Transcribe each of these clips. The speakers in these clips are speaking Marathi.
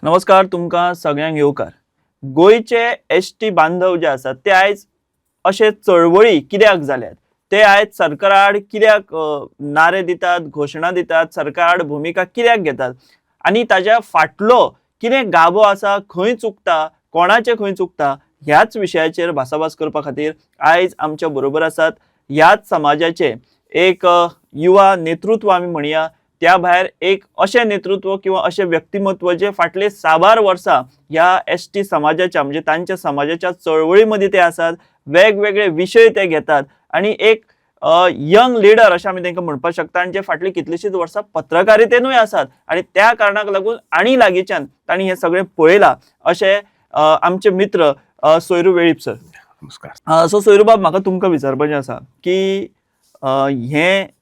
नमस्कार तुमकां सगळ्यांक येवकार. गोयचे एसटी बांधव जे आसात ते आयज अशे चळवळी कित्याक जाल्यात, ते आयज सरकारा आड कित्याक नारे दितात, घोशणा दितात, सरकारा आड भुमिका कित्याक घेतात आनी ताज्या फाटलो कितें गाभो आसा, खंय चुकता, कोणाचें खंय चुकता, ह्याच विशयाचेर भासाभास करपा खातीर आयज आमच्या बरोबर आसात ह्याच समाजाचे एक युवा नेतृत्व आमी म्हणया, त्या भायर एक अशें नेतृत्व किंवा अशें व्यक्तिमत्व जे फाटले 6-12 वर्सां ह्या एसटी समाजाच्या म्हणजे तांच्या समाजाच्या चळवळी मध्ये ते आसात. वेगवेगळे विशय ते घेतात आणि एक यंग लीडर अशें आमी तांकां म्हणपाक शकता आनी जे फाटली कितलींशींच वर्सां पत्रकारितेनूय आसात आनी त्या कारणाक लागून आनी लागींच्यान तांणी हें सगळें पळयलां अशें आमचे मित्र सोयरू वेळीप सर. नमस्कार. सो सोयरू बाब, म्हाका तुमकां विचारपाचें आसा की हे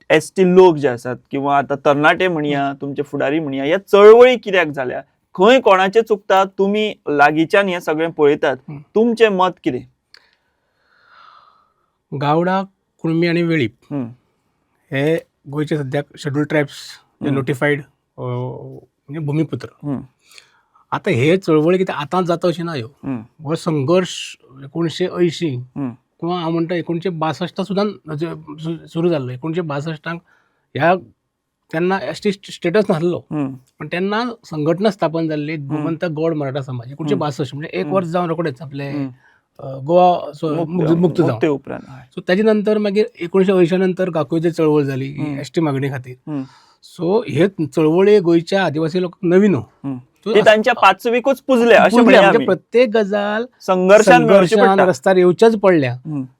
एसटी लोक जे आसात किंवा आता तरणाटे म्हणया, तुमचे फुडारी म्हणया, ह्या चळवळी कित्याक जाल्या, खंय कोणाचें चुकता, तुमी लागींच्यान हें सगळें पळयतात, तुमचें मत कितें? गावडा, कुणबी आणि वेळीप हे गोयचे सद्याक शेड्यूल ट्रायब्स नोटिफाईड म्हणजे भूमिपुत्र. आता हे चळवळी कितें आतांच जाता अशें ना. हो संघर्ष 1980 किंवा हांव म्हणटा 1962 सुद्दां सुरू जाल्लो. 1962 ह्या तेन्ना एसटी स्टेटस नासलो, पण तेन्ना संघटना स्थापन जाल्ली गोमंतक गौड मराठा समाज 1962 म्हणजे एक वर्स जावन रोखडेच आपले गोवा मुक्त जावन उपरांत. सो ताजे नंतर मागीर 1980 नंतर काकूयची चळवळ जाली एसटी मागणी खातीर. सो हे चळवळी गोंयच्या आदिवासी लोकांक नवीन ते तांच्या पाचवीकूच पुजले अशें म्हणजे प्रत्येक गजाल संघर्षान रस्त्यार येवच्याच पडल्या.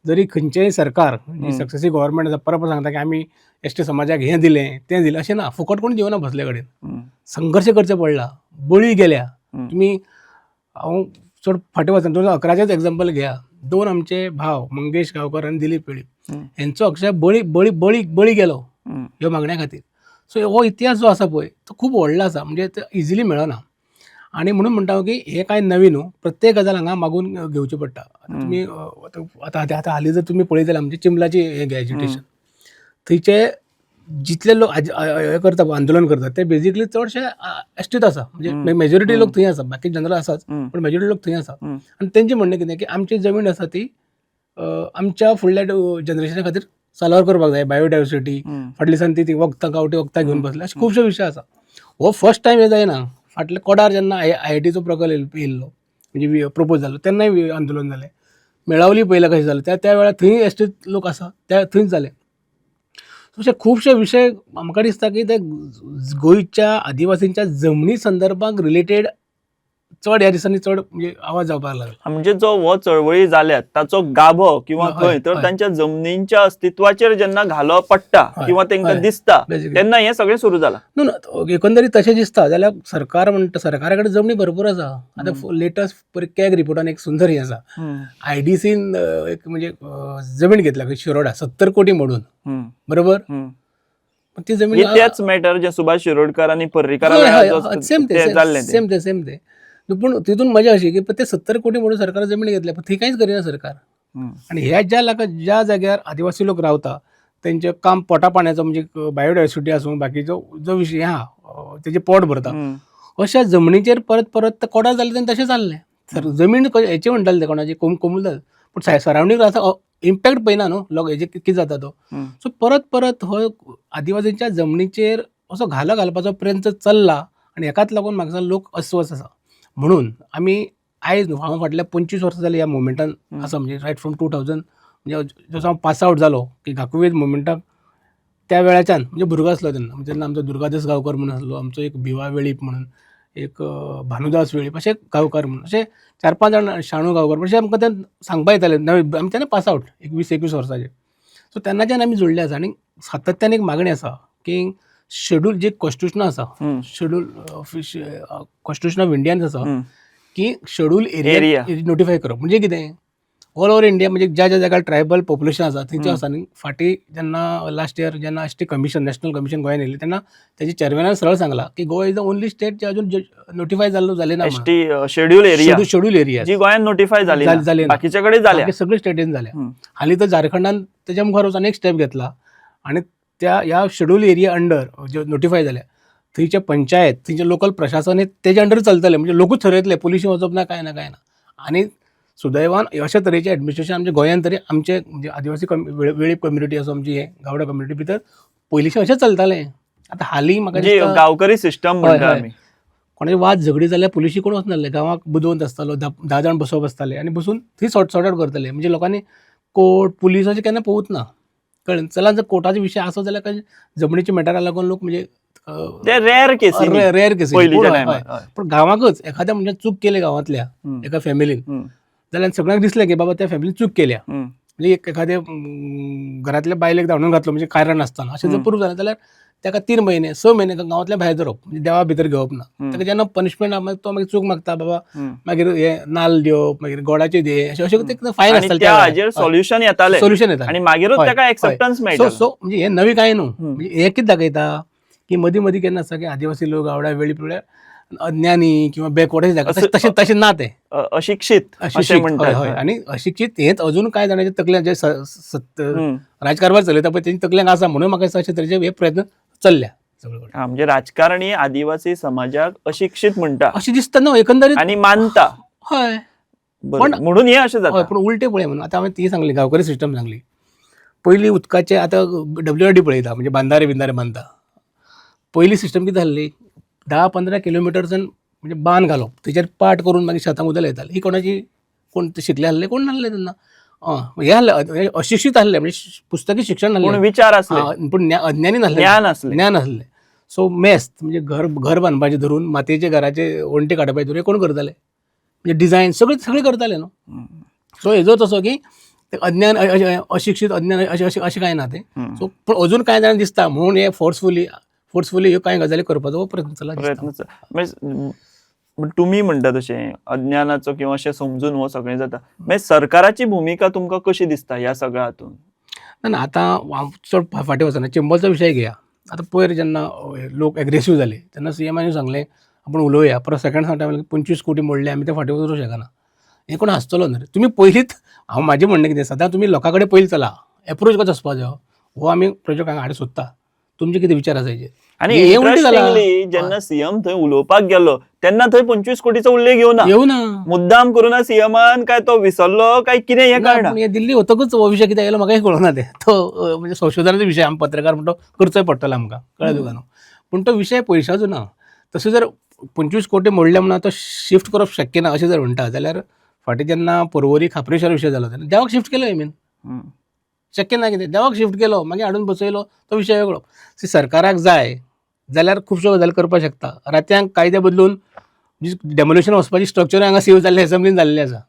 जरी खंयचेय सरकार सक्सेसिव्ह गव्हर्नमेंट आसा परत सांगता की आमी एसटी समाजाक हें दिलें तें दिलें अशें ना. फुकट कोण दिवना बसले कडेन. संघर्श करचो पडला, बळी गेल्या. तुम्ही हांव चड फाटीं वचना, 2011चेच एग्जाम्पल घेया. 2 आमचे भाव मंगेश गांवकर आनी दिलीप वेळीप हेंचो अक्षय बळी गेलो ह्या मागण्या खातीर. सो हो इतिहास जो आसा पळय तो खूब व्हडलो आसा, म्हणजे तो इजिली मेळना. आणि म्हणून म्हणटा हांव की हे कांय नवीन न्हू, प्रत्येक गजाल हांगा मागून घेवची पडटा. तुमी आतां हालीं जर तुमी पळयत जाल्यार आमचे चिंबलाची हें घे एज्युटेशन, थंयचे जितले लोक हें करता आंदोलन करतात ते बेजिकली चडशे एसटीत आसा. म्हणजे मेजॉरिटी लोक थंय आसा, बाकी जनरल आसाच पण मेजॉरिटी लोक थंय आसा. आनी तेंचें म्हणणें कितें की आमची जमीन आसा ती आमच्या फुडल्या जनरेशना खातीर साल्वार करपाक जाय. बायोडायवर्सिटी फाटल्या दिसांनी ती वखदां गांवठी वखदां घेवन बसले, अशे खुबशे विशय आसा. हो फर्स्ट टायम हे जायना. फाटल्या कोडार जेन्ना IITचो प्रकल्प येयल्लो म्हणजे प्रपोज जाल्लो तेन्नाय आंदोलन जालें. मेळावली पयल्या कशें जालें त्या वेळार थंय एसटीत लोक आसा त्या थंयच जालें. अशे खुबशे विशय म्हाका दिसता की ते गोंयच्या आदिवासींच्या जमनी संदर्भांत रिलेटेड चड ह्या दिसांनी चड म्हणजे आवाज जावपाक लागला. म्हणजे जो हो चळवळी जाल्यात ताचो गाभो किंवा खंय तर तांच्या जमनींच्या अस्तित्वाचेर जेन्ना घालो पडटा किंवा तांकां दिसता तेन्ना हें सगळें सुरू जालां. न्हू एकंदरीत तशें दिसता जाल्यार सरकार म्हणटा सरकारा कडेन जमनी भरपूर आसा. आतां लेटस्ट कॅग रिपोर्टान एक सुंदर हें आसा. IDCन एक म्हणजे जमीन घेतल्या शिरोडा 70 कोटी मोडून, बरोबर. ती जमीन तेच मॅटर जे सुभाष शिरोडकर आनी पर्रीकर सेम ते. पूण तितून मजा अशी की ते 70 कोटी म्हणून सरकार जमीन घेतल्या पण थंय कांयच करिना सरकार. आनी ह्या ज्या जाग्यार आदिवासी लोक रावता तेंचें काम पोटा पाण्याचो म्हणजे बायोडायवर्सिटी आसूं बाकीचो जो विशय आहा तेजें पोट भरता अशा जमनीचेर परत ते कोडा जालें तेन्ना तशें जाल्लें. जमीन हेचें म्हणटाले ते कोणाची कोमुल पूण सरावंडींग आसा इम्पॅक्ट पळयना न्हू लोक हेजे कितें जाता तो. सो परत हो आदिवासींच्या जमनीचेर असो घालो घालपाचो प्रयत्न चल्ला आनी हेकाच लागून म्हाका दिसता लोक अस्वस्थ आसा. म्हणून आमी आयज न्हू हांव फाटल्या 25 वर्सां जालीं ह्या मुवमेंटान आसा. म्हणजे रायट फ्रॉम 2000 म्हणजे जसो हांव पास आवट जालो की काकूवेद मुवमेंटाक त्या वेळाच्यान म्हणजे भुरगो आसलो तेन्ना आमचो दुर्गादास गांवकर म्हणून आसलो, आमचो एक भिवा वेळीप म्हणून, एक भानुदास वेळीप अशे गांवकार म्हणून अशे 4-5 जाण शाणू गांवकर अशें आमकां ते सांगपा येताले. आमी तेन्ना पास आवट 21 वर्साचे. सो तेन्नाच्यान आमी जोडले आसा आनी सातत्यान एक मागणी आसा की शेड्यूल जे कॉन्स्टिट्यूशन आसा शेड्यूल कॉन्स्टिट्यूशन ऑफ इंडियान आसा की शेड्यूल एरिया नोटिफाय करप. म्हणजे कितें ऑल ओव्हर इंडिया म्हणजे ज्या जाग्यार ट्रायबल पॉप्युलेशन आसा थंयचो आसा न्ही. फाटीं जेन्ना लास्ट इयर जेन्ना एसटी कमिशन नॅशनल कमिशन गोंयान येयलें तेन्ना तेजे चेअरमॅनान सरळ सांगला की Goa is the only state जे अजून नोटिफाय जालें ना. शेड्यूल एरिया जी गोंयान नोटिफाय जाली बाकीच्या कडेन जाल्या, सगळे स्टेटीन जाल्या. हालीं तर झारखंडान तेच्या मुखार वचून एक स्टेप घेतला आनी ह्या शेड्यूल एरिया अंडर जे नोटिफाय जाल्या थंयचे पंचायत थंयचे लोकल प्रशासन हे तेजे अंडर चलतले, म्हणजे लोकूच ठरयतले, पुलिशी वचप ना काय ना. आनी सुदैवान अशा तरेचे एडमिनिस्ट्रेशन आमच्या गोंयांत तरी आमचे म्हणजे आदिवासी वेळीप कम्युनिटी असो आमची हे गावडा कम्युनिटी भितर पयलींशें अशें चलतालें. आतां हालीं म्हाका दिसता गांवकरी सिस्टम म्हणटा आमी, कोणाची वाद झगडी जाल्यार पुलिशी कोण वचनासले, गांवाक बुदवंत आसतालो, 10 जाण बसप आसताले आनी बसून थंय सॉर्ट आउट करतले. म्हणजे लोकांनी कोर्ट पुलीस अशें केन्ना पळोवंक ना. कळ्ळें, चला जर कोर्टाचो विशय आसत जाल्यार काय जमनीच्या मॅटराक लागून लोक म्हणजे रेअर केसी पण गांवाकच एखाद्या म्हणजे चूक केली गांवांतल्या एका फॅमिलीन जाल्यार सगळ्यांक दिसलें की बाबा त्या फॅमिलीन चूक केल्या, म्हणजे एखाद्या घरातल्या बायलेक धांवून घातलो म्हणजे कारण नासतना अशें जर प्रूफ जालें जाल्यार ताका 3 महिने 6 महिने गांवांतल्या भायर धरप, म्हणजे देवा भितर घेवप ना. ताका जेन्ना पनिशमेंट तो मागीर चूक मागता बाबा मागीर हे नाल्ल दिवप, मागीर गोडाचे दे अशें फायन आसताले, सोल्युशन येता आनी मागीरूच ताका एक्सेप्टन्स मेळटा. सो म्हणजे हे नवी काय न्हू. म्हणजे हे कितें दाखयता की मदीं मदीं केन्ना आसता की आदिवासी लोक गावडा वेळी पळय अज्ञानी किंवा बॅकवर्ड दाखयता, तशें ना ते अशिक्षीत अशें म्हणटात. आनी अशिक्षीत हेच अजून कांय जाणांच्या तकल्यांत जे राजकारभार चलयता पळय तेंच्या तकल्यांत आसा, म्हणून म्हाका दिसता अशे तरेचे हे प्रयत्न चल्ल्या सगळे कडेन. म्हणजे राजकारणी आदिवासी समाजाक अशिक्षीत म्हणटा अशें दिसता न्हू एकंदरीत आनी मानता. हय, पण म्हणून हे अशें जाता. पण उलटे पळय म्हणून आतां हांवें ती सांगली गांवकरी सिस्टम सांगली. पयलीं उदकाचे आतां WRD पळयता म्हणजे बांदारे बांदता. पयली सिस्टम कितें आसली, 10-15 किलोमिटरसून म्हणजे बांद घालप, तेचेर पाट करून मागीर शेतांक उदक येतालें. ही कोणाची कोण शिकले आसले कोण नासले तेन्ना. हे आसले अशिक्षीत आसले, म्हणजे पुस्तकी शिक्षण नासलें, विचार आसले पण अज्ञानी नासले, ज्ञान आसलें. सो मेस्त म्हणजे घर बांदपाचें धरून मातयेचे घराचे वणटी काडपाचें धरून हे कोण करताले, म्हणजे डिझायन सगळे करताले न्हू. सो हेजो तसो की अज्ञान अशिक्षीत अज्ञान अशें कांय ना ते. सो पण अजून कांय जाणांक दिसता म्हणून हे फोर्सफुली ह्यो कांय गजाली करपाचो प्रयत्न चला. तुमी म्हणटा तशें अज्ञानाचो किंवा अशें समजून हो सगळें जाता. मागीर सरकाराची भुमिका तुमकां कशी दिसता ह्या सगळ्या हातून? ना आतां चड फाटीं वचना, चेंबरचो विशय घेया. आतां पयर जेन्ना लोक एग्रेसीव जाले तेन्ना CMान सांगलें आपण उलोवया, परत सेकंड टायमार 25 कोटी मोडले, आमी ते फाटीं वचूंक शकना. हे कोण हांसतलो न्हू रे. तुमी पयलींच हांव म्हाजें म्हणणें कितें सदां तुमी लोकां कडेन पयलीं चला, एप्रोच कसो वचपाचो हो आमी प्रोजेक्ट हांगा हाडूंक सोदता. तुमचे कितें विचार आसा हेजेर? आनी इंट्रस्टिंगली जेन्ना CM थंय उलोवपाक गेलो तेन्ना थंय 25 कोटीचो उल्लेख येवना. मुद्दाम करून CMान काय तो विसरलो काय कितें हें कळना. हे दिल्ली वतकूच हो विशय कितें आयलो म्हाकाय कळना. ते तो म्हणजे संशोधनाचो विशय आमी पत्रकार म्हणटा करचोय पडटलो आमकां, कळ्ळें तुका न्हू. पूण तो विशय पयशाचो ना. तसो जर 25 कोटी मोडले म्हणून तो शिफ्ट करप शक्य ना अशें जर म्हणटा जाल्यार फाटीं जेन्ना पर्वरी खापरेश्वर विशय जालो तेन्ना देवाक शिफ्ट केलो हेमीन. शक्य ना कितें, देवाक शिफ्ट केलो मागीर हाडून बसयलो तो विशय वेगळो. सरकाराक जाय जाल्यार खुबश्यो गजाली करपाक शकता. रात्यांक कायदे बदलून डेमोलेशन वचपाची स्ट्रक्चर हांगा सेव जाल्ले असेंब्लीन जाल्लें आसा.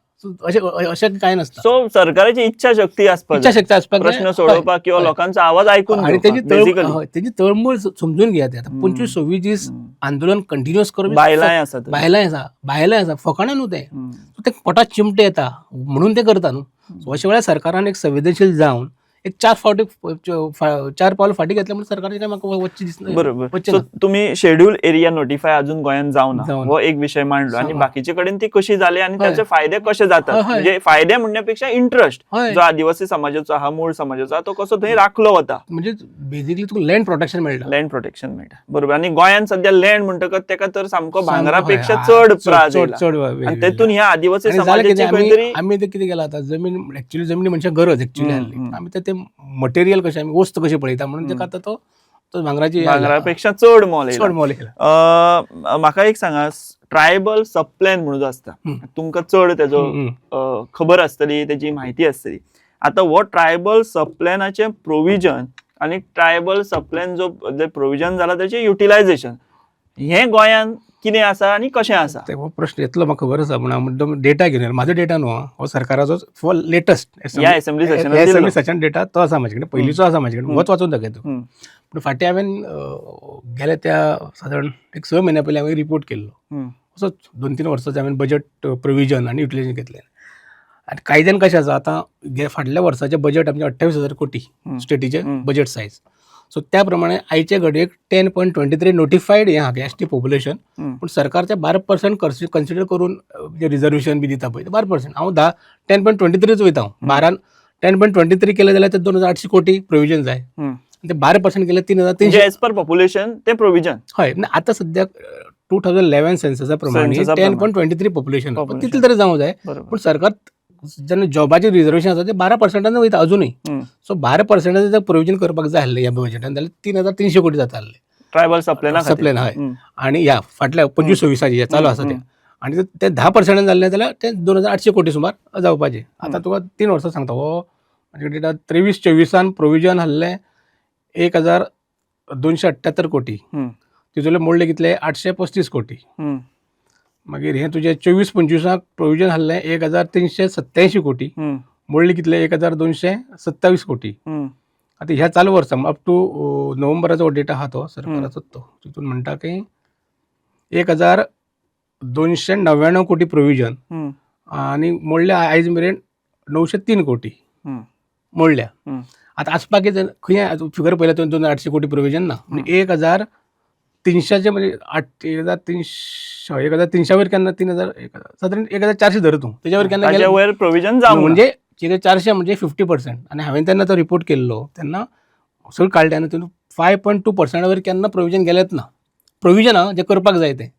अशें कांय नासता. सो सरकाराची इच्छा शक्ती आसपाक, प्रश्न सोडोवपाक किंवा लोकांचो आवाज आयकून आनी तेजी तळमळ समजून घेयात. आतां 25-26 दीस आंदोलन कंटिन्युअस करप. बायलांय आसा फकाणां न्हू ते पोटात चिमटे येता म्हणून ते करता न्हू. अशे वेळार सरकारान एक संवेदनशील जावन एक 4 पावल फाटीं घेतले म्हणून सरकाराचें काय म्हाका वच्ची दिसना. बरोबर. तुम्ही शेड्यूल एरिया नोटिफाय अजून गोंयांत जावना हो एक विशय मांडलो आनी बाकीचे कडेन ती कशी जाली आनी त्याचे फायदे कशे जातात. म्हणजे फायदे म्हणण्यापेक्षा इंटरेस्ट जो आदिवासी समाजाचो आहा, मूळ समाजाचो आहा, तो कसो थंय राखलो वता. म्हणजे बेसिकली तुका लँड प्रोटेक्शन मेळटा. बरोबर. आनी गोंयांत सध्या लँड म्हणटकच तेका तर सामको भांगरापेक्षा चड त्रास जाला. आनी तेतून ह्या आदिवासी समाजाची खंय आमी ते कितें केलां आतां जमीन एक्चुअली जमनी मनशाक गरज एक्चुअली आमी ते मटेरियल कशें आमी वस्त कशी पळयता म्हणून ताका आतां तो भांगरापेक्षा चड मोल म्हाका एक सांगा, ट्रायबल सब प्लॅन म्हणून जो आसता तुमकां चड तेजो खबर आसतली, तेजी म्हायती आसतली. आता हो ट्रायबल सब प्लॅनाचें प्रोविजन आनी ट्रायबल सब प्लॅन जो प्रोविजन जाला तेचें युटिलायझेशन हें गोंयांत कितें आसा आनी कशें आसा? हो प्रश्न येतलो म्हाका खबर आसा, पूण हांव डेटा घेवन म्हाजो डेटा न्हू हो सरकाराचो for latest assembly session data तो आसा म्हाजे कडेन, पयलींचो आसा म्हाजे कडेन, होच वाचून दाखयता. पूण फाटीं हांवें गेल्या त्या सादारण 6 म्हयन्या पयलीं हांवें रिपोर्ट केल्लो. असोच 2-3 वर्सांचो हांवें बजट प्रोविजन आनी युटिलायझेशन घेतलें. आनी कायद्यान कशें आसा, आतां फाटल्या वर्साचें बजट आमचें 28,000 कोटी स्टेटीचें बजट सायज. सो त्या प्रमाणे आयचे घडयेक 10.23 नोटिफायड हें आहा ST पॉप्युलेशन. पूण सरकारचे 12% कन्सिडर करून जे रिजर्वेशन बी दिता पळय ते 12%. हांव 10.23 वयता. 10.23 केलें जाल्यार ते 2,800 कोटी प्रोविजन जाय. ते 12% गेले 3,300. म्हणजे एज पर पॉप्युलेशन ते प्रोव्हिजन. हय, आता सध्या 2011 सेन्ससा प्रमाणे Census प्रमाणे. 10.23 पॉप्युलेशन Population. तितले तरी जावं जाय. बरोबर. पण सरकार जेन्ना जॉबाचे रिजर्वेशन आसा ते 12% वयता अजूनय. सो 12% जर प्रोव्हिजन करपाक जाय आसलें ह्या बजेटान जाल्यार 3,300 कोटी जाता आसले ट्रायबल सप्लायना सप्लायन. हय, आणि ह्या फाटल्या 25-26 चालू आसा ते. आणि ते 10% जाल्ले जाल्यार ते 2,800 कोटी सुमार जावपाचे. आता तुका 3 वर्सां सांगता हो म्हणजे डेटा 23-24 प्रोव्हिजन आहलें 1,278 कोटी. तितूंतले मोडले कितले 835 कोटी. मागीर हे तुजे 24-25 प्रोव्हिजन आहलें 1,387 कोटी. मोडले कितले 1,227 कोटी. आता ह्या चालू वर्सां अप टू नोव्हेंबराचो डेटा आहा तो सरकाराचो, तो तितून म्हणटा की 1,299 कोटी प्रोव्हिजन आणि मोडले आयज मेरेन 903 कोटी मोडल्या. आता आसपाक खंय फिगर पयल्या 2,800 कोटी प्रोव्हिजन ना. म्हणजे 1,300 म्हणजे 1,300 वयर केन्ना 3,000 साधारण 1,400 धर तूं तेच्या वयर केन्ना ताच्या वयर प्रोव्हिजन जावं म्हणजे 400 म्हणजे 50%. आणि हांवें तेन्ना तो रिपोर्ट केल्लो तेन्ना सगळें काडलें आनी तितून 5.2% वयर केन्ना प्रोव्हिजन गेलेंच ना. प्रोव्हिजन जे करपाक जाय ते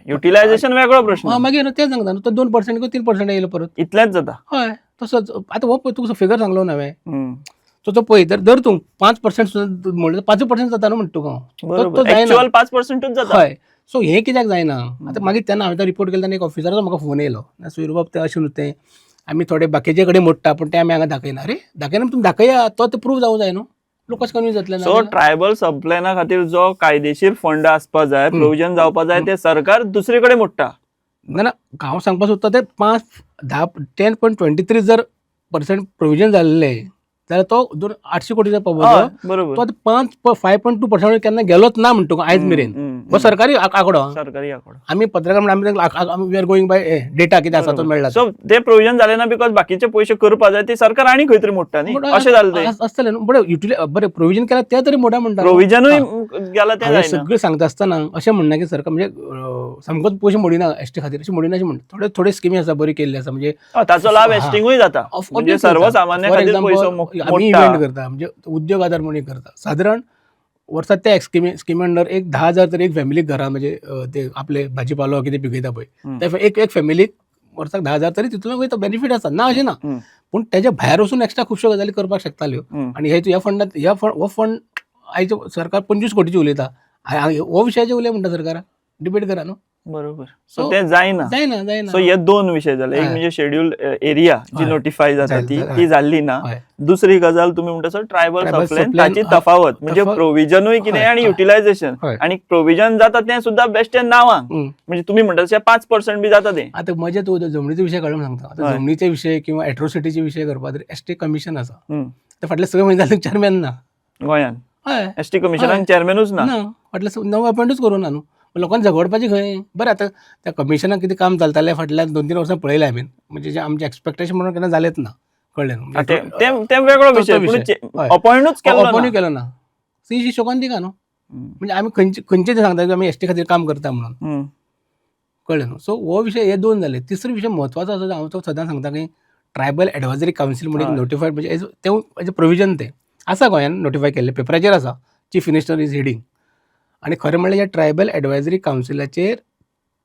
युटिलायझेशन वेगळो प्रश्न. मागीर तें सांगता न्हू, तो 2% किंवा 3% येयलो परत. इतलेंच जाता. हय, तसोच. आता हो पळय तुका फिगर सांगलो ना हांवें, तो पळय धर तूं 5% सुद्दां म्हणल्यार 5% जाता न्हू म्हणटा तुका. तो जायना. ऍक्च्युअल 5%च जाता. हय, सो हें कित्याक जायना. आता मागीर तेन्ना हांवें तो रिपोर्ट केलो तेन्ना एक ऑफिसराचो म्हाका फोन येयलो, सुरू बाब तें अशें न्हू तें आमी थोडे बाकीचे कडेन मोडटा पूण ते आमी हांगा दाखयना. अरे दाखयना तुमी दाखया, तो प्रूव जावं जाय न्हू, लोक कशें कन्विन्स जातले ना. सो ट्रायबल सप्लायना खातीर जो कायदेशीर फंड आसपा जाय, प्रोव्हिजन जावपा जाय, ते सरकार दुसरे कडेन मोडटा. ना हांव सांगपाक सोदता ते 10.23 जर % प्रोव्हिजन जाल्ले जाल्यार तो 2,800 कोटी जावपा बरोबर. तो आतां 5.2% केन्ना गेलोच ना म्हणटा आयज मेरेन. हो सरकारी आंकडो. सरकारी आंकडो. आमी पत्रकार म्हणून आमी we are going by data कितें आसा तो मेळ्ळा. सो ते प्रोव्हिजन जालें ना बिकॉज बाकीचे पयशे करपा जाय ते सरकार आनी खंय तरी मोडटा न्ही, अशें जालें तें. आसतलें न्हू. बरें प्रोव्हिजन केला ते तरी मोडा म्हणटा. प्रोव्हिजनूय गेला ते जायना. सगळें सांगता आसतना अशें म्हणना की सरकार म्हणजे सामकोच पयशे मोडिना एसटी खातीर, अशें मोडिना अशें म्हणटा. थोडे स्किमी आसा बरी केल्ली आसा. म्हणजे ताचो लाभ एसटींगूय जाता. म्हणजे सर्वसामान्य खातीर पयसो आमी इव्हेंट करता म्हणजे उद्योग आदार म्हणून करता. साधारण वर्सात त्या स्किमी अंडर एक 10,000 तरी एक फॅमिलीक घरा म्हणजे ते आपले भाजीपालो कितें पिकयता पळय ते एक फॅमिलीक वर्साक 10,000 तरी तितून वयता. बेनिफीट आसा ना अशें ना, पूण तेच्या भायर वचून एक्स्ट्रा खुबश्यो गजाली करपाक शकताल्यो. आनी ह्या फंडात हो फंड आयज सरकार 25 कोटीचे उलयता. हो विशयाचे उलय म्हणटा सरकार, डिबेट करा न्हू. बरोबर. सो ते जायना. जायना. सो हे दोन विशय जाले. एक म्हणजे शेड्यूल एरिया जी नोटिफाय जाता ती जाल्ली ना. दुसरी गजाल तुम्ही म्हणटा सर ट्रायबल सप्लायन ताची तफावत म्हणजे प्रोव्हिजनूय कितें आणि युटिलायझेशन. आणि प्रोव्हिजन जाता तें सुद्धा बेश्टे नांवांक म्हणजे तुम्ही म्हणटा तशें 5% बी जाता तें. आता मजा तूं जमनीचो विशय काडून सांगता. आता जमनीचे विशय किंवा एट्रोसिटीचे विशय करपा खातीर एसटी कमिशन आसा. ते फाटले सगळे म्हयने जाले चेअरमॅन ना गोंयान. हय, एसटी कमिशनाक चेअरमॅनूच ना. फाटले 9 अपॉयंटूच करूना न्हू. लोकांनी झगडपाची खंय. बरें आतां त्या कमिशनाक कितें काम चलतालें फाटल्या 2-3 वर्सां पळयलें हांवें. म्हणजे जे आमचे एक्सपेक्टेशन म्हणून केन्ना जालेंच ना. कळ्ळें न्हू. ते वेगळो विशय. अपॉयंटूच केलो ना. सी शोकान दिका न्हू. म्हणजे आमी खंयचे ते सांगता की आमी एसटी खातीर काम करता म्हणून. कळ्ळें न्हू. सो हो विशय हे दोन जाले. तिसरो विशय म्हत्वाचो आसा हांव तो सदां सांगता की ट्रायबल एडवायझरी कावन्सील म्हणून नोटिफायड म्हणजे तें प्रोव्हिजन तें आसा गोंयान नोटिफाय केल्लें, पेपराचेर आसा. Chief minister is hiding. आणि खरें म्हणल्यार ह्या ट्रायबल एडवायझरी कावन्सिलाचेर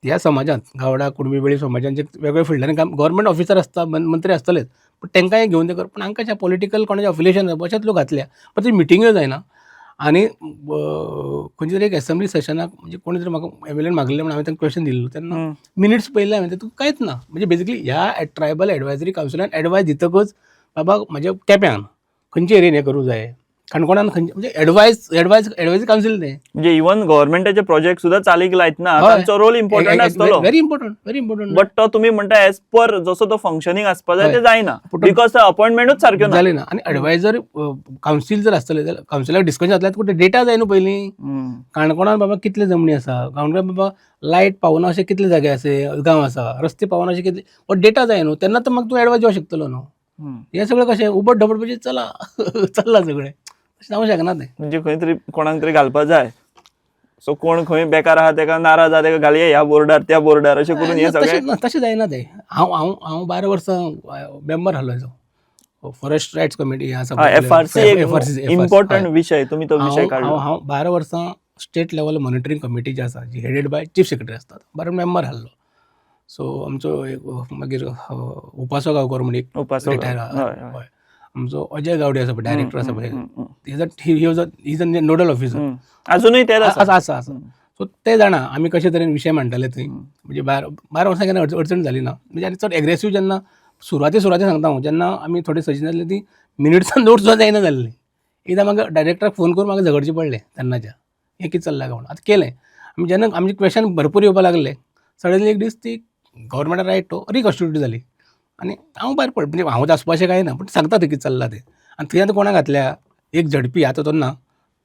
ह्या समाजांत गावडा कुणबी बेळी समाजांचे वेगवेगळ्या फिल्डांनी काम गव्हर्मेंट ऑफिसर आसता, मंत्री आसतलेच, पूण तांकांय घेवन ते कर. पूण हांकां अशें पॉलिटिकल कोणाचें अफिलिएशन अशेंच लोक घातल्या. पण ती मिटिंगूय जायना. आनी खंयच्या तरी एक असेंब्ली सेशनाक म्हणजे कोणी तरी म्हाका एमएलएन मागलें म्हणून हांवें तांकां क्वेश्चन दिल्लो तेन्ना मिनिट्स पळयले हांवें तितून कांयच ना. म्हणजे बेजिकली ह्या ट्रायबल एडवायझरी कावन्सिलान एडवायस दितकच बाबा म्हज्या केप्यान खंयचे एरियेन हें करूं जाय, काणकोणान खंयचे म्हणजे एडवायझरी कावन्सील तें. म्हणजे इवन गव्हर्नमेंटाचे प्रोजेक्ट सुद्धा चालीक लायतना तांचो रोल इम्पॉर्टंट आसतलो. Very important. बट तो तुम्ही म्हणटा एज पर जसो तो फंक्शनिंग आसपा जाय ते जायना बिकॉज अपॉइंटमेंटूच सारक्यो ना. जाले ना. आनी एडवायझर कावन्सील जर आसतलें जाल्यार कावन्सिलाक डिस्कशन जातलें पूण डेटा जाय न्हू पयलीं. काणकोणान बाबा कितले जमनी आसा, काणकोणान बाबा लायट पावना अशे कितले जागे आसा, गांव आसा, रस्ते पावना अशे कितले, हो डेटा जाय न्हू. तेन्ना तर म्हाका तूं एडवायस दिवंक शकतलो न्हू. हें सगळें कशें उबड धबड म्हणजे चल्लां सगळें जावंक शकना तें. म्हणजे खंय तरी कोणाक तरी घालपा जाय. सो कोण खंय बेकार आहा तेका नाराज आहा तेका घालया ह्या बोर्डार त्या बोर्डार अशें करून हें सगळें तशें जायना तें. हांव 12 वर्सां मेंबर आहलो हेजो forest rights committee FRC important विषय, तुम्ही तो विषय काढला. हांव 12 वर्सां स्टेट लेवल मॉनिटरींग कमिटी जी आसा जी हेडेड बाय चीफ सेक्रेटरी असतात, 12 मेंबर आहलो. सो आमचो एक मागीर उपासो गांवकर म्हणून एक रिटायर हय, आमचो अजय गावडे आसा पळय, डायरेक्टर आसा पळय, इज अ नोडल ऑफिसर अजूनही ते आसा. सो ते जाणा आमी कशे तरेन विशय मांडटाले थंय. म्हणजे 12 वर्सां केन्ना अडचण जाली ना. म्हणजे आनी चड एग्रेसीव जेन्ना सुरवाती सांगता हांव, जेन्ना आमी थोडी सजेशन जाल्ली ती मिनिट्सान नोट सुद्दां जायना जाल्ली. एकदां म्हाका डायरेक्टराक फोन करून म्हाका झगडचें पडलें तेन्नाच्या, हें कितें चल्लां काय म्हणून. आतां केलें आमी, जेन्ना आमचे क्वेश्चन भरपूर येवपाक लागले, सडनली एक दीस ती गव्हर्मेंटान रायट टू रिकॉन्स्टिट्यूट जाली आनी हांव भायर पडलें. म्हणजे हांवूच आसपा अशें कांय ना, पूण सांगता थंय कितें चल्लां तें. आनी थंय आतां कोणाक घातल्या, एक झडपी आतां तो ना,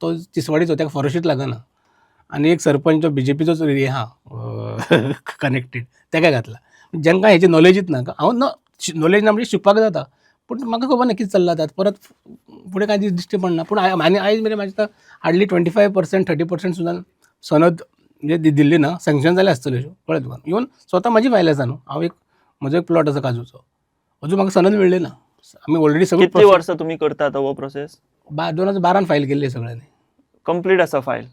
तो तिसवाडीचो, ताका फॉरेस्टीच लागना. आनी एक सरपंच तो BJPचोच आहा कनेक्टेड, ताका घातला. जेंकां हेची नॉलेजीच ना. हांव नॉलेज ना म्हणजे शिकपाक जाता, पूण म्हाका खबर ना कितें चल्लां आतां. परत फुडें कांय दीस दिश्टी पडना. पूण आनी आयज मेरेन म्हाजे हार्डली 25% 30% सुद्दां सनद म्हणजे दिल्ली ना, सँक्शन जाले आसतल्यो अश्यो, कळ्ळें तुका. इवन स्वता म्हाजी फायल आसा न्हू, हांव म्हजो एक प्लॉट आसा काजूचो, अजून म्हाका सनद मेळ्ळी ना. आमी ऑलरेडी सगळी कितली वर्सां तुमी करता आतां हो प्रोसेस? 2012 फायल केल्ली सगळ्यांनी. कंप्लीट आसा फायल?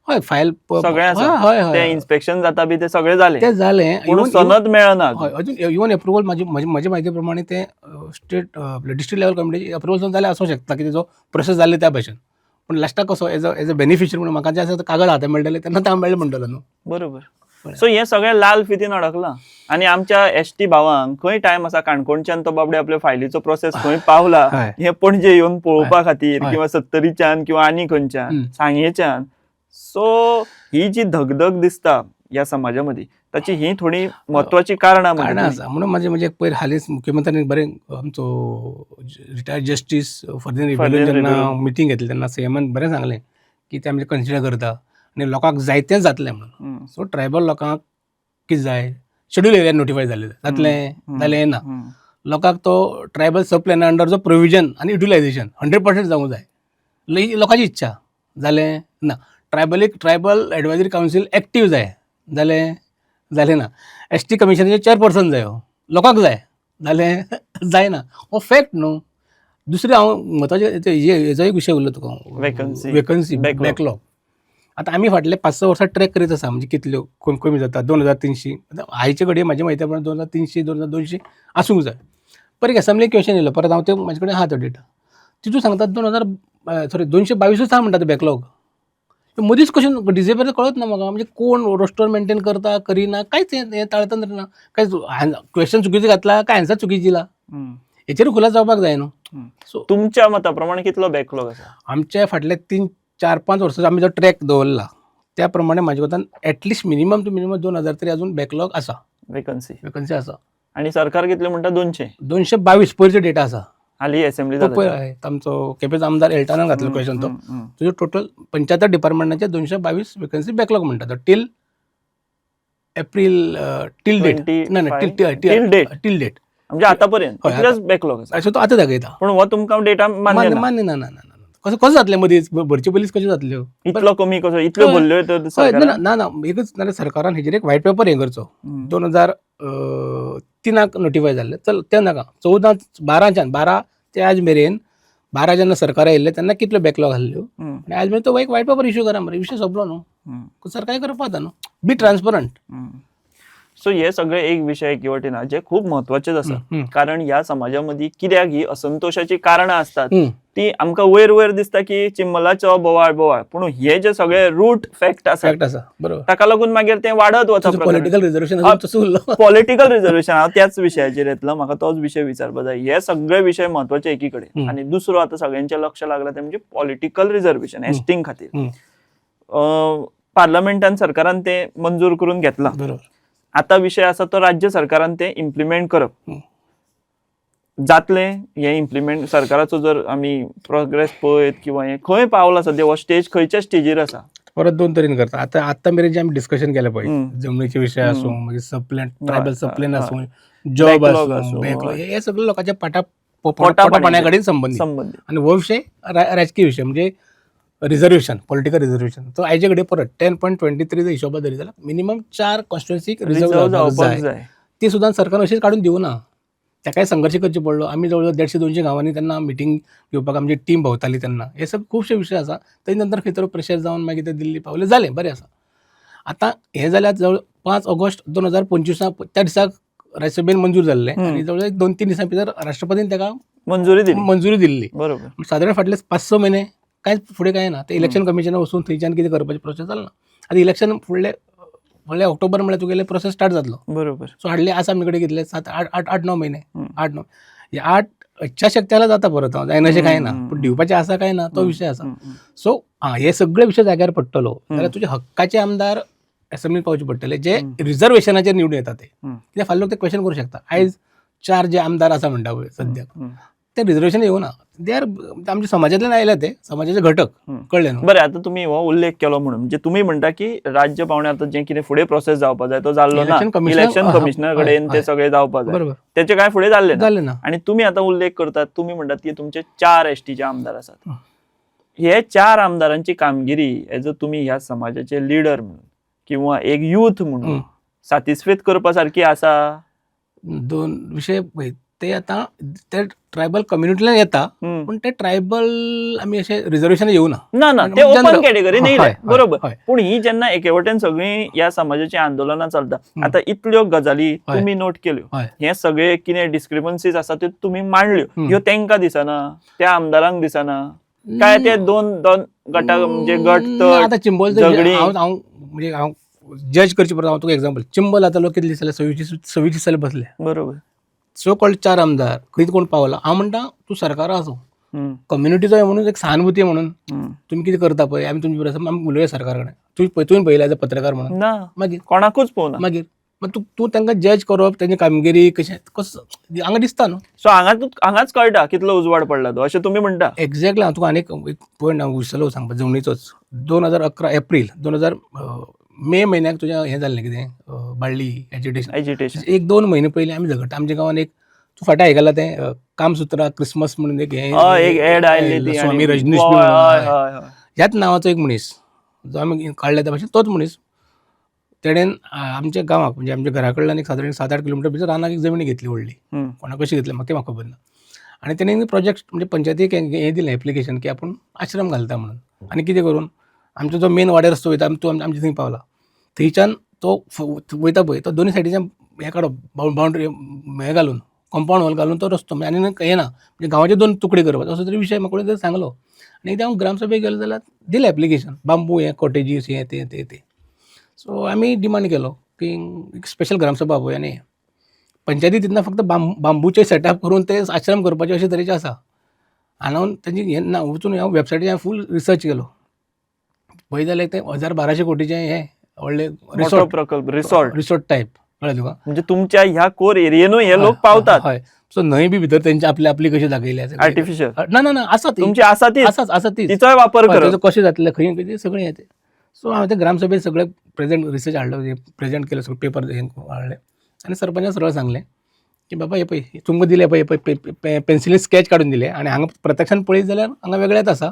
हय, फायल सगळें आसा. हय ते इन्स्पेक्शन जाता बी ते सगळें जालें. तें जालें. पूण सनद मेळना. हय, अजून इवन एप्रुवल म्हजे म्हायती प्रमाणे ते स्टेट डिस्ट्रिक्ट लेवल कमिटीची एप्रुवल जालें आसूं शकता की तेजो प्रोसेस जाल्ली त्या भाशेन. पूण लास्टाक कसो एज अ बेनिफिशियरी म्हणून म्हाका जे आसा ते कागद हातांत मेळटले तेन्ना ते हांव मेळ्ळें म्हणटलो न्हू. बरोबर. सो हें सगळें लाल फितीन अडकलां. आनी आमच्या ST भावांक खंय टायम आसा काणकोणच्यान तो बाबडे आपल्या फायलीचो प्रोसेस खंय पावला हें पणजे येवन पळोवपा खातीर, किंवा सत्तरीच्यान किंवा आनी खंयच्यान सांगेच्यान. सो ही जी धगधग दिसता ह्या समाजामदी, ताची ही थोडी म्हत्वाची कारणां आसा. म्हणून म्हणजे पयर हालींच मुख्यमंत्र्यान बरें आमचो रिटायर्ड जस्टीस फॉर जेन्ना मिटींग घेतली तेन्ना CMन बरें सांगलें की ते आमी कन्सिडर करता आनी लोकांक जायतें जातलें म्हणून. सो ट्रायबल लोकांक कितें जाय, शेड्यूल एरिया नोटिफाय जालें ना. लोकांक तो ट्रायबल सब प्लॅना अंडर जो प्रोविजन आनी युटिलायझेशन 100% जावंक जाय, लोकांची इच्छा. जालें ना. ट्रायबल एडवायजरी कावन्सील एक्टीव जाय, जालें ना. ST कमिशनाचे चेअरपर्सन जाय, लोकांक जाय, जालें जायना. हो फॅक्ट न्हू. दुसरें हांव म्हत्वाचें हेजो एक विशय उरलो तुका, वेकन्सी बॅकलॉग. आतां आमी फाटले 5-6 वर्सां ट्रॅक करीत आसा, म्हणजे कितल्यो कमी जाता. 2300 आयचे घडये म्हाजे म्हायती प्रमाणे 2300 2200 आसूंक जाय. पर एक असेंब्ली क्वेश्चन येयलो, परत हांव ते म्हाजे कडेन आहा तो डेटा. तितून सांगतात 222 आसा म्हणटा तो बॅकलॉग. मदींच कशें डिसेबल कळत ना म्हाका. म्हणजे कोण रोस्टर मेंटेन करता करिना कांयच हें ताळतंत्र ना. कांयच क्वेश्चन चुकीचो घातला काय आन्सर चुकीची दिला, हेचेर खुलास जावपाक जाय न्हू. सो तुमच्या मता प्रमाणे कितलो बॅकलॉग आसा? आमच्या फाटले 3-4-5 वर्सांचो आमी जो ट्रॅक दवरला त्या प्रमाणे म्हाजे कोतान एटलिस्ट मिनिमम टू मिनिमम 2000 तरी अजून बॅकलॉग आसा, वेकन्सी आसा. आनी सरकार कितले म्हणटा? 222 पयरचो डेटा आसा. हालीं असेंब्ली आमचो केपेंचो आमदार एल्टानान घातलो क्वेश्चन तो. तुजो टोटल 75 डिपार्टमेंटाचे 222 वेकन्सी बॅकलॉग म्हणटा तो टील एप्रील टील डेट म्हणजे आतापर्यंत बॅकलॉग आसा. अशें तो आतां दाखयता. पूण हो तुमकां डेटा मान्य ना. कसो जातलें मदींच भरचे पयलींच कशें जातल्यो? इतलो कमी कसो? इतल्यो भरल्यो ना. एकच नाल्यार सरकारान हेजेर एक व्हायट पेपर हें करचो. 2003 नोटिफाय जाल्लें, चल तें नाका. 12 ते आज मेरेन 12 जेन्ना सरकार येयल्लें तेन्ना कितल्यो बॅकलॉग आहल्यो, आनी आज मेरेन तो एक व्हायट पेपर इश्यू करा मरे, विशय सोंपलो न्हू. सरकार करपाक जाता न्हू, बी ट्रान्सपरंट. सो हे सगळे एक विशय एके वटेन जे खूब म्हत्वाचेच आसा. कारण ह्या समाजामदी कित्याक ही असंतोशाची कारणां असतात ती आमकां वयर दिसता की चिंबलाचो बोवाळ, पूण हे जे सगळे रूट फॅक्ट आसा बरोबर, ताका लागून मागीर ते वाडत वता. पॉलिटिकल रिझर्वेशन हांव त्याच विशयाचेर येतलो. म्हाका तोच विशय विचारपाक जाय. हे सगळे विशय म्हत्वाचे एकी कडेन. आनी दुसरो आतां सगळ्यांचें लक्ष लागला ते म्हणजे पॉलिटिकल रिझर्वेशन, एसटींक खातीर. पार्लमेंटान सरकारान ते मंजूर करून घेतला. आता विषय आसा तो राज्य सरकारान ते इम्प्लिमेंट करप. जातले हे इम्प्लिमेंट सरकाराचो जर आमी प्रोग्रेस पळयत किंवा हे खंय पावला सद्या, हो स्टेज खंयच्या स्टेजीर आसा? परत 2 तरेन करता. आतां मेरेन जे आमी डिस्कशन केलें पळय, जमनीचे विशय आसूं, मागीर सप्लेन ट्रायबल सप्लेन आसूं, जॉब आसूं, बॅकलॉग, हे सगळे लोकांच्या पोटापाण्या कडेन संबंदीत. आनी हो विशय राजकीय विशय म्हणजे रिझर्वेशन, पॉलिटिकल रिझर्वेशन. तो आयचे कडेन परत 10.23 जर हिशोबात धरी जाल्यार मिनिमम 4 कॉन्स्टिट्युएन्सीक रिझर्व जावपाक जाय. ती सुद्दां सरकारान अशीच काडून दिवना. काय संघर्ष करचे पडलो. आम्ही जवळजवळ 150-200 गावांनी त्यांना मिटींग घेवपाक आमची टीम भोंवताली तेन्ना. हे सब खुबशे विशय आसा. तेजे नंतर खंय तरी प्रेशर जावन मागीर ते दिल्ली पावले, जालें बरें आसा. आतां हे जाल्यार जवळ 5 ऑगस्ट 2025 त्या दिसाक राज्यसभेन मंजूर जाल्लें आनी जवळ 2-3 दिसां भितर राष्ट्रपतीन ताका मंजुरी दिल्ली. बरोबर. सादारण फाटले 5-6 म्हयने कांयच फुडें कांय ना. ते इलेक्शन कमिशनार वचून थंयच्यान कितें करपाचें प्रोसेस जालें ना. आतां इलेक्शन फुडले ऑक्टोबर म्हळ्यार तुगेले प्रोसेस स्टार्ट जातलो. बरोबर. सो हाडले आसा आमी कडेन कितले 7-8-9 म्हयने. 8-9 हे 8 इच्छाशक्तीला जाता परत हांव जायना अशें कांय ना, पूण दिवपाचें आसा काय ना तो विशय आसा. सो हे सगळे विशय जाग्यार पडटलो जाल्यार तुजे हक्काचे आमदार असेंब्लीत पावचे पडटले जे रिजर्वेशनाचेर निवडून येता ते. कित्याक फाल्यां लोक ते क्वेश्चन करूं शकता. आयज 4 जे आमदार आसा म्हणटा पळय सद्याक ते रिजर्वेशन येवना. दे आर आमच्या समाजांतल्यान आयले ते समाजाचे घटक. कळ्ळें न्हू. बरें, आतां तुमी हो उल्लेख केलो म्हणून म्हणजे तुमी म्हणटा की राज्य पावणे आतां जे कितें फुडें प्रोसेस जावपा जाय तो जाल्लो ना. इलेक्शन कमिशनर कडेन ते सगळे जावपा जाय, बरोबर, तेचे कांय फुडें जाल्लें ना. आनी तुमी आतां उल्लेख करतात, तुमी म्हणटात की तुमचे 4 एसटीचे आमदार आसात. हे 4 आमदारांची कामगिरी एज अ तुमी ह्या समाजाचे लिडर म्हणून किंवा एक यूथ म्हणून सॅटिस्फायड करपा सारकी आसा? 2 विशय पळय, ते आतां ते ट्रायबल कम्युनिटीतल्यान येता, पूण ते ट्रायबल आमी अशें रिजर्वेशन येवना. ना ते ओपन कॅटेगरी न्ही. हय, बरोबर. पूण ही जेन्ना एकेवटेन सगळीं ह्या समाजाची आंदोलनां चलता, आतां इतल्यो गजाली तुमी नोट केल्यो, हे सगळे कितें डिस्क्रिपन्सीज आसा त्यो तुमी मांडल्यो, ह्यो तेंकां दिसना, त्या आमदारांक दिसना काय? ते दोन गटां म्हणजे गट आतां चिंबल हांव म्हणजे हांव जज करचे परत हांव तुका एक्झाम्पल चिंबल आतां लोक कितले दिसले 26 दिसाले बसले. बरोबर. सो कॉल्ड 4 आमदार खंय कोण पावला. हांव म्हणटा तूं सरकारा असो कम्युनिटीचो म्हणून एक सहानुभूती म्हणून तुम्ही कितें करता पळय, आमी तुमचे बरोबर आमी उलोवया सरकारा कडेन. तुवें पळयला एज अ पत्रकार म्हणून ना, मागीर कोणाकूच पळोवना. मागीर तूं तांकां जज करप तेंची कामगिरी कशें कसो हांगा दिसता न्हू. सो हांगाच कळटा कितलो उजवाड पडला तो, अशें तुमी म्हणटा. एक्झॅक्टली. हांव तुका आनीक पॉयंट हांव विसरलो सांगपाक जमनीचोच. 2011 एप्रील 2000 मे म्हयन्याक तुजें हें जाल्लें कितें बाळ्ळी एजिटेशन. 1-2 म्हयने पयलीं आमी झगडटा आमच्या गांवांत. एक तूं फाटां आयकलां तें कामसुत्रा क्रिसमस म्हणून एक एड आयिल्ली स्वामी रजनीश ह्याच नांवाचो एक मनीस जो आमी काडल्या त्या भाशेन तोच मनीस. तेणेन आमच्या गांवाक म्हणजे आमच्या घरा कडल्यान एक सादारण 7-8 किलोमिटर भितर रानाक एक जमीन घेतली व्हडली. कोणाक कशी घेतली म्हाका खबर ना. आनी तेणेन प्रोजेक्ट म्हणजे पंचायतीक हें दिलें एप्लिकेशन की आपूण आश्रम घालता म्हणून. आनी कितें करून आमचो जो मेन वाड्यार रस्तो वयता तो आमच्या थंय पावला. थंयच्यान तो वयता पळय तो दोनी सायडीच्यान हें काडप बाउंड्री हें घालून कंपाउंड वॉल घालून तो रस्तो आनी हें ना म्हणजे गांवाचे 2 तुकडे करप असो तरी विशय म्हाका कोणी सांगलो. आनी एकदां हांव ग्रामसभेक गेलो जाल्यार दिलें एप्लिकेशन बांबू हें कॉटेजीस हें तें. सो आमी डिमांड केलो की एक स्पेशल ग्रामसभा पळय आनी पंचायती तितून फक्त बांबूचे सेटअप करून ते आश्रम करपाचे अशे तरेचे आसा. आनी हांव तेजी हें ना वचून हांव वेबसायटीचेर फूल रिसर्च केलो. पळय जाल्यार ते 1200 कोटीचें हें व्हडले रिसॉर्ट टायप. कळ्ळें तुका. म्हणजे तुमच्या ह्या कोर एरियेनूय हे लोक पावतात. हय. सो न्हंय बी भितर तेंची आपली कशी दाखयल्या आर्टिफिशियल. ना आसा तुमची आसा ती तिचोय वापर करप कशें जातलें खंय सगळें येते. सो हांवें ते ग्रामसभेत सगळे रिसर्च हाडलो प्रेजेंट केलो सगळे पेपर हें हाडले आनी सरपंचाक सरळ सांगलें की बाबा हे पळय तुमकां दिलें पळय पेन्सिलीन स्केच काडून दिलें आनी हांगा प्रत्यक्षान पळयत जाल्यार हांगा वेगळेंच आसा.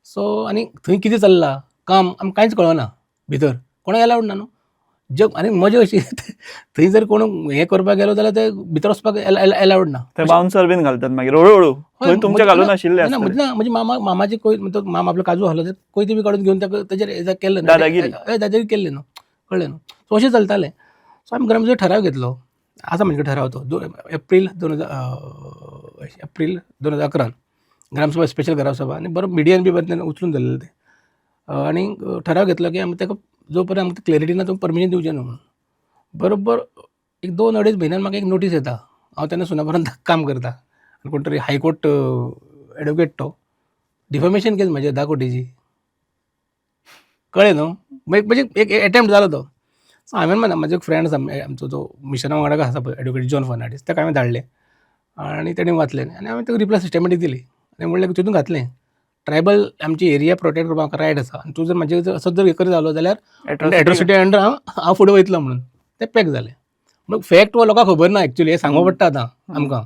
सो आनी थंय कितें चल्लां काम आमकां कांयच कळना भितर कोणाक अलावड ना न्हू. जग आनी मजा अशी थंय जर कोण हें करपाक गेलो जाल्यार ते भितर वचपाक अलावड ना. ते बाउन्सर बीन घालतात मागीर हळू थंय तुमच्या घालून आशिल्ले ना म्हणजे मामाचे मामा आपलो काजू आसलो कोयते बी काडून घेवन तेजेर केल्लें दादागिरी केल्ली न्हू. कळ्ळें न्हू. सो अशें चलतालें. सो आमी ग्रामसभेत ठराव घेतलो. आसा म्हणजे ठराव तो एप्रील 2011 ग्रामसभा स्पेशल ग्रामसभा आनी बरो मिडियान बी बरें उचलून धरलेलें तें. आनी ठराव घेतलो की आमी ताका जो पर्यंत आमकां क्लॅरिटी ना तो परमिशन दिवचें न्हू म्हणून. बरोबर एक 2-2.5 म्हयन्यान म्हाका एक नोटीस येता. हांव तेन्ना सुनापरान्त काम करता आनी कोण तरी हायकोर्ट एडवोकेट तो डिफॉमेशन केस म्हाजे 10 कोटीची. कळ्ळें न्हू. म्हणजे एक एटेम्प्ट जालो तो. सो हांवें म्हाजो एक फ्रेंड आसा आमचो जो मिशना वांगडा आसा पळय एडवोकेट जॉन फर्नांडीस ताका हांवें धाडलें आनी तेणें वाचलें आनी हांवें ताका रिप्लाय सिस्टमॅटीक दिली आनी म्हणलें तितून घातलें ट्रायबल आमची एरिया प्रोटेक्ट करपाक म्हाका रायट आसा आनी तूं जर म्हाजे असो जर हें जालो जाल्यार एट्रॉसिटी अंडर हांव फुडें वयतलो म्हणून तें पॅक जालें. मग फॅक्ट वो लोकांक खबर ना एक्चुअली. हें सांगूंक पडटा आतां आमकां.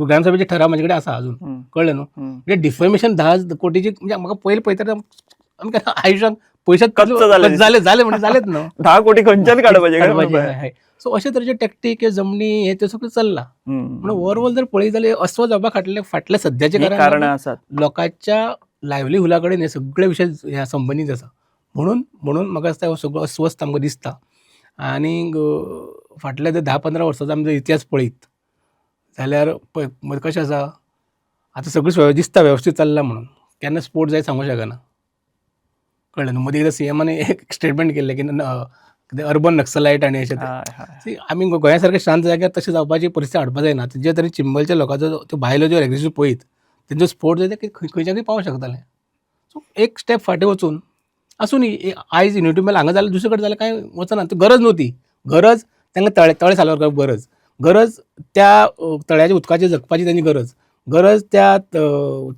ग्रामसभेचे ठराव म्हाजे कडेन आसा अजून. कळ्ळें न्हू. म्हणजे डिफॉमेशन 10 कोटीची म्हणजे म्हाका पयलीं पळयता आमकां आयुश्यांत पयशेच जाले म्हणजे जालेच न्हू. 10 कोटी खंयच्यान काडपाचे. सो अशे तरेचे टॅक्टीक जमनी हे ते सगळें चल्लां. म्हणून ओवरऑल जर पळयत जाल्यार अस्व जावपा फाटल्या सद्याच्या कारणां आसात. लोकांच्या लायव्हलीहुडा कडेन हे सगळे विशय ह्या संबंदीत आसा. म्हणून म्हाका दिसता हो सगळो अस्वस्थ आमकां दिसता. आनीक फाटल्या ते 10-15 वर्सांचो आमी जर इतिहास पळयत जाल्यार पळय कशें आसा, आतां सगळें दिसता वेवस्थीत चल्लां म्हणून. केन्ना स्पोर्ट जायत सांगूंक शकना. कळ्ळें न्हू. मदीं एकदां सीएमानी एक स्टेटमेंट केल्लें की अर्बन नक्सलायट आनी अशें तें. आमी गोंया सारक्या शांत जाग्यार तशें जावपाची परिस्थिती हाडपाक जायना. जे तरेन चिंबलच्या लोकांचो त्यो भायलो ज्यो एग्रेसीव पळयत तेंचो स्पोर्ट जाय ते खंयच्याकय पावूंक शकताले. सो एक स्टेप फाटीं वचून आसूं आयज युनिटी मेल हांगा जाल्यार दुसरे कडेन जाल्यार कांय वचना. गरज न्हू ती. गरज तांकां तळे सारवर करप गरज त्या तळ्याच्या उदकाची जगपाची तांची गरज त्या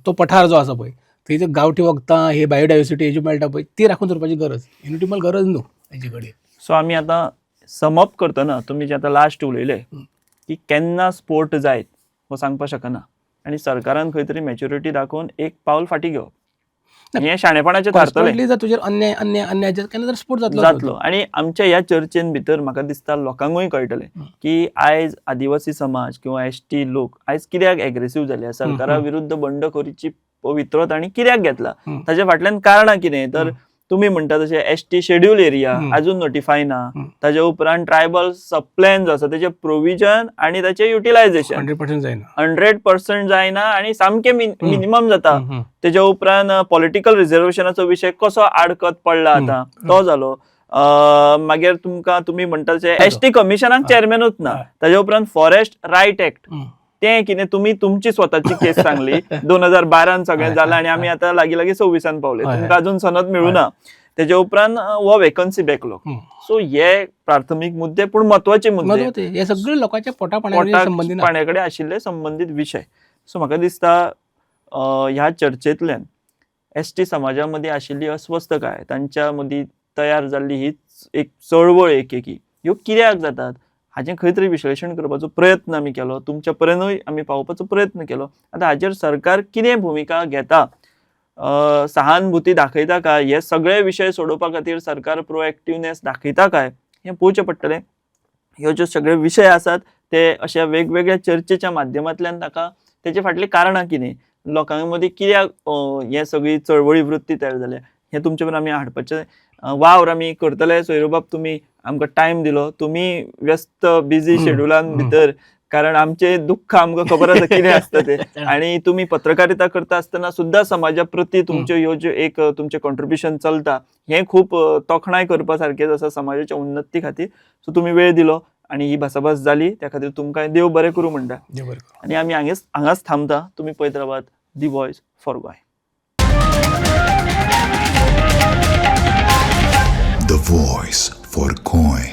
तो पठार जो आसा पळय थंय गांवठी वखदां हे बायोडायवर्सिटी हेजी मेळटा पळय ती राखून दवरपाची गरज. युनिटी मेल गरज न्हू हेजे कडेन. सो आमी आतां समअप करतना तुमी जे आतां लास्ट उलयले की केन्ना स्पोर्ट जायत हो सांगपाक शकना आनी सरकारान खंय तरी मॅच्युरिटी दाखोवन एक पावल फाटीं घेवप हें शाणेपणाचें थारतलें. तुजेर अन्याय केन्ना तरी स्पोर्ट जातलो. आनी आमच्या ह्या चर्चेन भितर म्हाका दिसता लोकांकूय कळटलें की आयज आदिवासी समाज किंवा एसटी लोक आयज कित्याक एग्रेसीव जाले, सरकारा विरुद्ध बंडखोरीची पवित्र तांणी कित्याक घेतला, ताच्या फाटल्यान कारणां कितें. तर तुम्ही म्हणटा तशें एसटी शेड्यूल एरिया अजून नोटिफाय ना. ताच्या उपरांत ट्रायबल सब प्लॅन जो आसा तेचे प्रोविजन आनी ताचे युटिलायझेशन 100% जायना आनी सामकें मिनिमम जाता. तेच्या उपरांत पॉलिटिकल रिझर्वेशनाचो विशय कसो आडकत पडला आतां तो जालो. मागीर तुमी म्हणटा तशें एसटी कमिशनाक चेअरमॅनूच ना. ताच्या उपरांत फॉरेस्ट रायट एक्ट तें कितें तुमी तुमची स्वताची केस सांगली 2012 सगळें जालां आनी आमी आतां लागीं 26 पावले. तुमकां अजून सनद मेळुना. तेच्या उपरांत हो वेकन्सी बॅकलॉग. सो हे प्राथमीक मुद्दे पूण म्हत्वाचे मुद्दे हे सगळे लोकांच्या पाण्या कडेन आशिल्ले संबंदीत विशय. सो म्हाका दिसता ह्या चर्चेंतल्यान एसटी समाजा मदीं आशिल्ली अस्वस्थकाय तांच्या मदीं तयार जाल्ली ही एक चळवळ एकेकी ह्यो कित्याक जातात हाचें खंय तरी विश्लेशण करपाचो प्रयत्न आमी केलो. तुमच्या पर्यंतूय आमी पावोवपाचो प्रयत्न केलो. आतां हाचेर सरकार कितें भुमिका घेता, सहानुभूती दाखयता काय, हे सगळे विशय सोडोवपा खातीर सरकार प्रोएक्टिवनेस दाखयता काय हें पळोवचें पडटलें. ह्यो ज्यो सगळे विशय आसात ते अशा वेगवेगळ्या चर्चेच्या माध्यमांतल्यान ताका तेचे फाटलीं कारणां कितें, लोकां मदीं कित्याक हे सगळी चळवळी वृत्ती तयार जाल्या हें तुमचे पर्यंत आमी हाडपाचें वावर आमी करतले. सोयरोबाब तुमी आमकां टायम दिलो. तुमी व्यस्त बिझी शेड्युलान भितर, कारण आमचे दुख्ख आमकां खबर आसा कितें आसता तें. आनी तुमी पत्रकारिता करता आसतना सुद्दां समाजा प्रती तुमच्यो ह्यो ज्यो एक तुमचें कॉन्ट्रिब्युशन चलता हें खूब तोखणाय करपा सारकेंच आसा समाजाच्या उन्नती खातीर. सो तुमी वेळ दिलो आनी ही भासाभास जाली त्या खातीर तुमकां देव बरें करूं म्हणटा. आनी आमी हांगाच थांबता. तुमी पळयत रावात दी वॉयस फॉर गोय. The Voice for Goy.